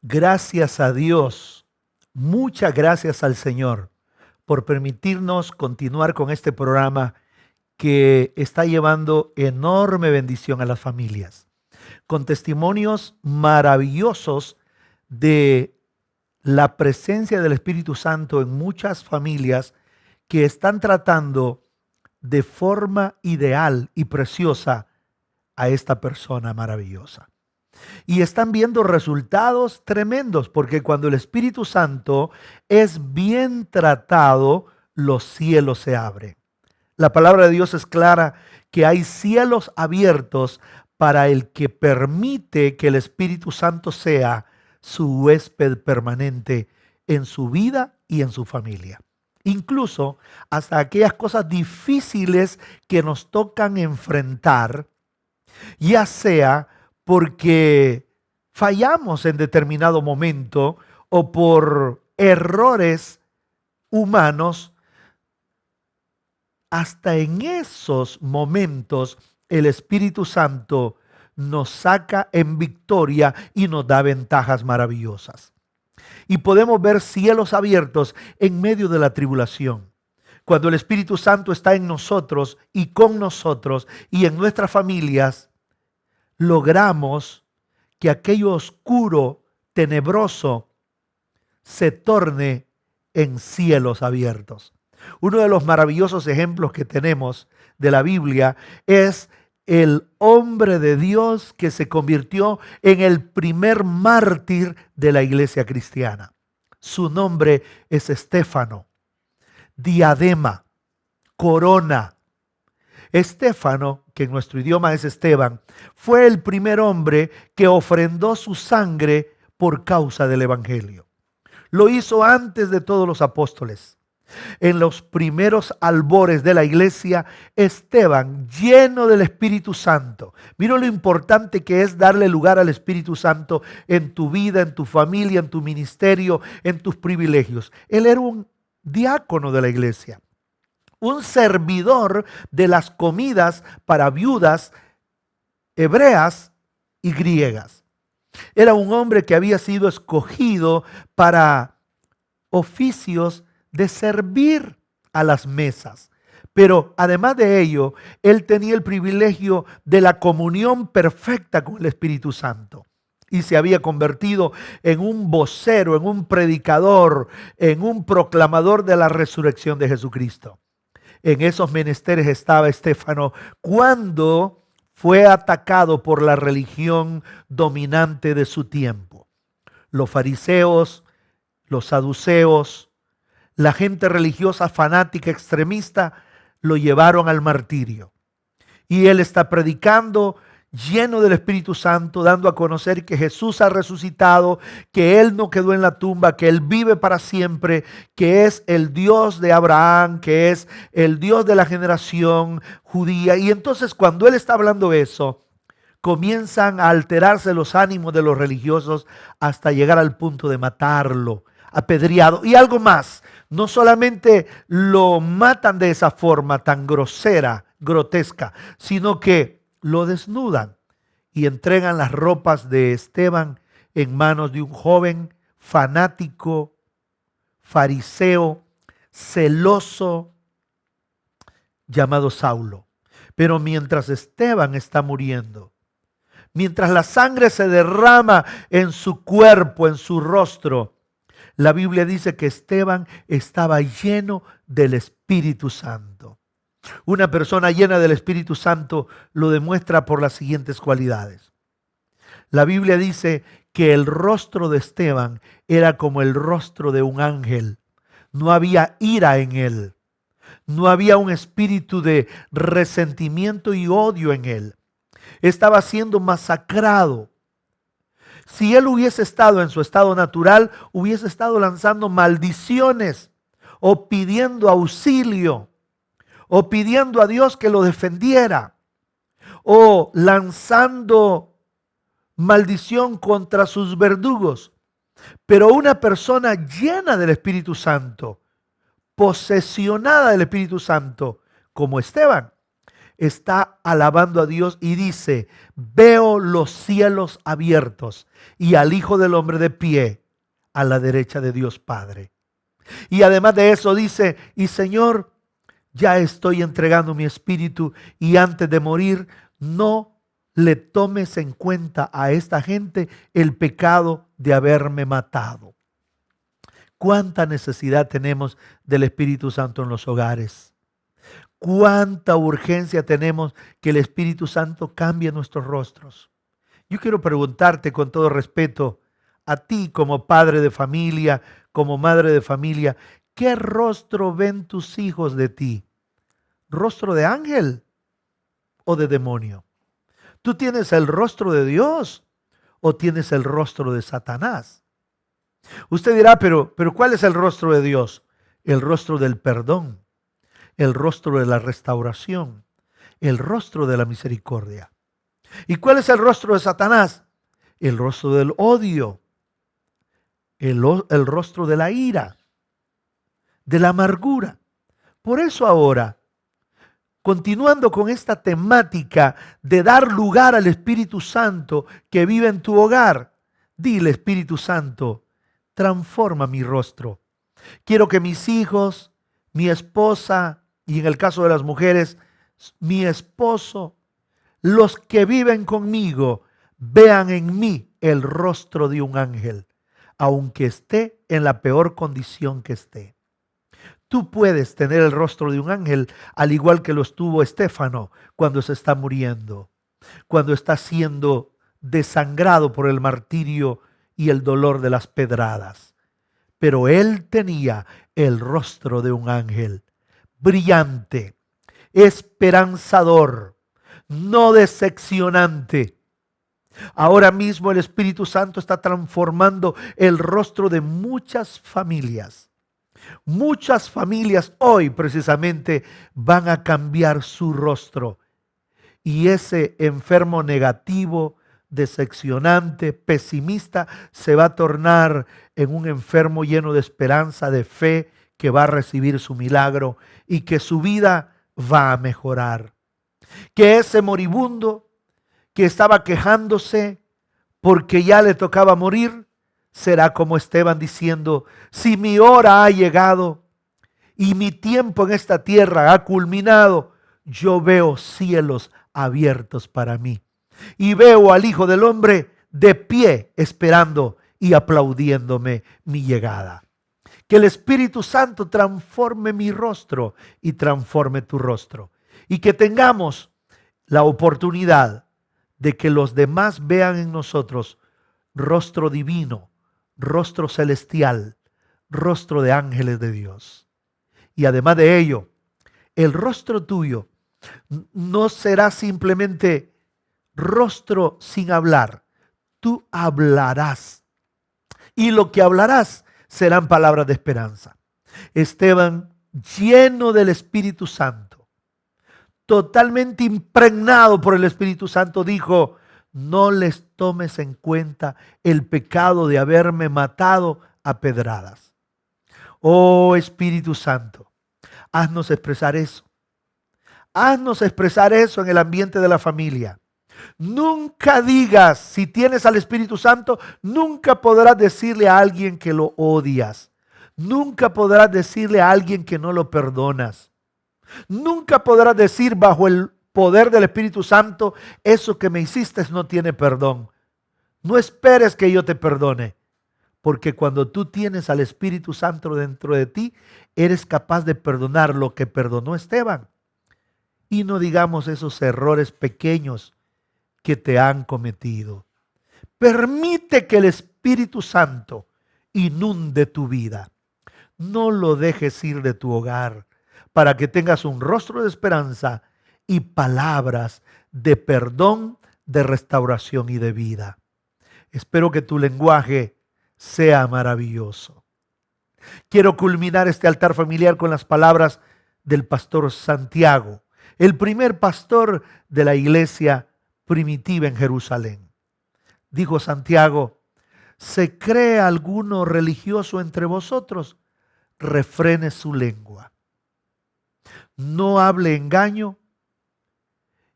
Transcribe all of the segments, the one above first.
Gracias a Dios, muchas gracias al Señor por permitirnos continuar con este programa que está llevando enorme bendición a las familias, con testimonios maravillosos de la presencia del Espíritu Santo en muchas familias que están tratando de forma ideal y preciosa a esta persona maravillosa. Y están viendo resultados tremendos, porque cuando el Espíritu Santo es bien tratado, los cielos se abren. La palabra de Dios es clara que hay cielos abiertos para el que permite que el Espíritu Santo sea su huésped permanente en su vida y en su familia. Incluso hasta aquellas cosas difíciles que nos tocan enfrentar, ya sea porque fallamos en determinado momento o por errores humanos. Hasta en esos momentos el Espíritu Santo nos saca en victoria y nos da ventajas maravillosas. Y podemos ver cielos abiertos en medio de la tribulación. Cuando el Espíritu Santo está en nosotros y con nosotros y en nuestras familias, logramos que aquello oscuro, tenebroso, se torne en cielos abiertos. Uno de los maravillosos ejemplos que tenemos de la Biblia es el hombre de Dios que se convirtió en el primer mártir de la iglesia cristiana. Su nombre es Estéfano, diadema, corona. Estéfano, que en nuestro idioma es Esteban, fue el primer hombre que ofrendó su sangre por causa del evangelio. Lo hizo antes de todos los apóstoles. En los primeros albores de la iglesia, Esteban, lleno del Espíritu Santo. Mira lo importante que es darle lugar al Espíritu Santo en tu vida, en tu familia, en tu ministerio, en tus privilegios. Él era un diácono de la iglesia, un servidor de las comidas para viudas hebreas y griegas. Era un hombre que había sido escogido para oficios de servir a las mesas. Pero además de ello, él tenía el privilegio de la comunión perfecta con el Espíritu Santo. Y se había convertido en un vocero, en un predicador, en un proclamador de la resurrección de Jesucristo. En esos menesteres estaba Estéfano cuando fue atacado por la religión dominante de su tiempo. Los fariseos, los saduceos, la gente religiosa fanática extremista lo llevaron al martirio. Y él está predicando lleno del Espíritu Santo, dando a conocer que Jesús ha resucitado, que Él no quedó en la tumba, que Él vive para siempre, que es el Dios de Abraham, que es el Dios de la generación judía. Y entonces cuando Él está hablando eso, comienzan a alterarse los ánimos de los religiosos hasta llegar al punto de matarlo, apedreado. Y algo más, no solamente lo matan de esa forma tan grosera, grotesca, sino que lo desnudan y entregan las ropas de Esteban en manos de un joven fanático, fariseo, celoso, llamado Saulo. Pero mientras Esteban está muriendo, mientras la sangre se derrama en su cuerpo, en su rostro, la Biblia dice que Esteban estaba lleno del Espíritu Santo. Una persona llena del Espíritu Santo lo demuestra por las siguientes cualidades. La Biblia dice que el rostro de Esteban era como el rostro de un ángel. No había ira en él. No había un espíritu de resentimiento y odio en él. Estaba siendo masacrado. Si él hubiese estado en su estado natural, hubiese estado lanzando maldiciones o pidiendo auxilio, o pidiendo a Dios que lo defendiera, o lanzando maldición contra sus verdugos. Pero una persona llena del Espíritu Santo, posesionada del Espíritu Santo, como Esteban, está alabando a Dios y dice: veo los cielos abiertos y al Hijo del Hombre de pie a la derecha de Dios Padre. Y además de eso dice: y Señor, ya estoy entregando mi espíritu, y antes de morir no le tomes en cuenta a esta gente el pecado de haberme matado. ¿Cuánta necesidad tenemos del Espíritu Santo en los hogares? ¿Cuánta urgencia tenemos que el Espíritu Santo cambie nuestros rostros? Yo quiero preguntarte con todo respeto, a ti como padre de familia, como madre de familia, ¿qué rostro ven tus hijos de ti? ¿Rostro de ángel o de demonio? ¿Tú tienes el rostro de Dios o tienes el rostro de Satanás? Usted dirá, pero ¿cuál es el rostro de Dios? El rostro del perdón, el rostro de la restauración, el rostro de la misericordia. ¿Y cuál es el rostro de Satanás? El rostro del odio, el rostro de la ira, de la amargura. Por eso ahora, continuando con esta temática de dar lugar al Espíritu Santo que vive en tu hogar, dile: Espíritu Santo, transforma mi rostro. Quiero que mis hijos, mi esposa, y en el caso de las mujeres, mi esposo, los que viven conmigo, vean en mí el rostro de un ángel, aunque esté en la peor condición que esté. Tú puedes tener el rostro de un ángel, al igual que lo estuvo Estéfano cuando se está muriendo, cuando está siendo desangrado por el martirio y el dolor de las pedradas. Pero él tenía el rostro de un ángel, brillante, esperanzador, no decepcionante. Ahora mismo el Espíritu Santo está transformando el rostro de muchas familias. Muchas familias hoy precisamente van a cambiar su rostro. Y ese enfermo negativo, decepcionante, pesimista, se va a tornar en un enfermo lleno de esperanza, de fe, que va a recibir su milagro y que su vida va a mejorar. Que ese moribundo que estaba quejándose porque ya le tocaba morir, será como Esteban diciendo: si mi hora ha llegado y mi tiempo en esta tierra ha culminado, yo veo cielos abiertos para mí y veo al Hijo del Hombre de pie esperando y aplaudiéndome mi llegada. Que el Espíritu Santo transforme mi rostro y transforme tu rostro, y que tengamos la oportunidad de que los demás vean en nosotros rostro divino, rostro celestial, rostro de ángeles de Dios. Y además de ello, el rostro tuyo no será simplemente rostro sin hablar. Tú hablarás. Y lo que hablarás serán palabras de esperanza. Esteban, lleno del Espíritu Santo, totalmente impregnado por el Espíritu Santo, dijo: no les tomes en cuenta el pecado de haberme matado a pedradas. Oh Espíritu Santo, haznos expresar eso. Haznos expresar eso en el ambiente de la familia. Nunca digas, si tienes al Espíritu Santo, nunca podrás decirle a alguien que lo odias. Nunca podrás decirle a alguien que no lo perdonas. Nunca podrás decir bajo el poder del Espíritu Santo: eso que me hiciste no tiene perdón. No esperes que yo te perdone, porque cuando tú tienes al Espíritu Santo dentro de ti, eres capaz de perdonar lo que perdonó Esteban. Y no digamos esos errores pequeños que te han cometido. Permite que el Espíritu Santo inunde tu vida. No lo dejes ir de tu hogar, para que tengas un rostro de esperanza y palabras de perdón, de restauración y de vida. Espero que tu lenguaje sea maravilloso. Quiero culminar este altar familiar con las palabras del pastor Santiago, el primer pastor de la iglesia primitiva en Jerusalén. Dijo Santiago: ¿se cree alguno religioso entre vosotros? Refrene su lengua. No hable engaño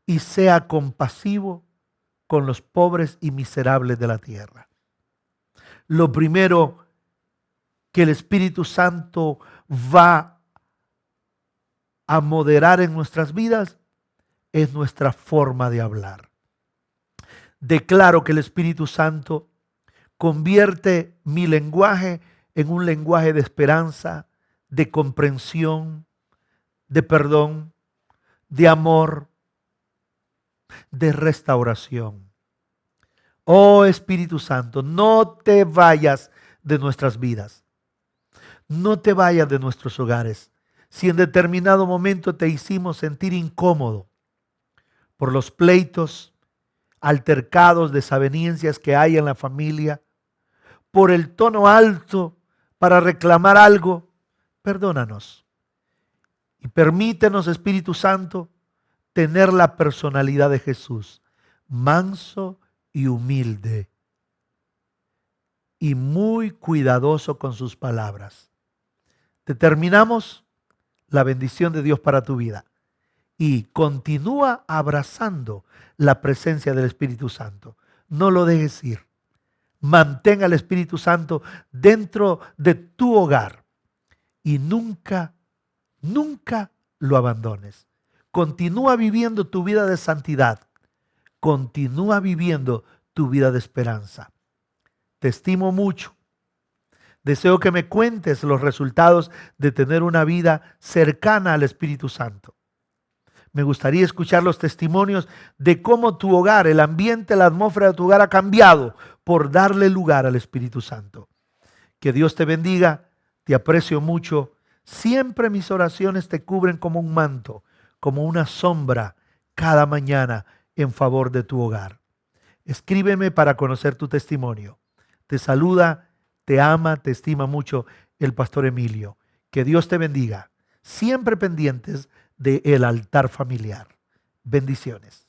y sea compasivo con los pobres y miserables de la tierra. Lo primero que el Espíritu Santo va a moderar en nuestras vidas es nuestra forma de hablar. Declaro que el Espíritu Santo convierte mi lenguaje en un lenguaje de esperanza, de comprensión, de perdón, de amor, de restauración. Oh Espíritu Santo, no te vayas de nuestras vidas. No te vayas de nuestros hogares. Si en determinado momento te hicimos sentir incómodo por los pleitos, altercados, desavenencias que hay en la familia, por el tono alto para reclamar algo, perdónanos. Y permítenos, Espíritu Santo, tener la personalidad de Jesús, manso y humilde, y muy cuidadoso con sus palabras. Determinamos la bendición de Dios para tu vida y continúa abrazando la presencia del Espíritu Santo. No lo dejes ir. Mantén al Espíritu Santo dentro de tu hogar y nunca lo abandones. Continúa viviendo tu vida de santidad. Continúa viviendo tu vida de esperanza. Te estimo mucho. Deseo que me cuentes los resultados de tener una vida cercana al Espíritu Santo. Me gustaría escuchar los testimonios de cómo tu hogar, el ambiente, la atmósfera de tu hogar ha cambiado por darle lugar al Espíritu Santo. Que Dios te bendiga, te aprecio mucho. Siempre mis oraciones te cubren como un manto, como una sombra cada mañana en favor de tu hogar. Escríbeme para conocer tu testimonio. Te saluda, te ama, te estima mucho el pastor Emilio. Que Dios te bendiga. Siempre pendientes del altar familiar. Bendiciones.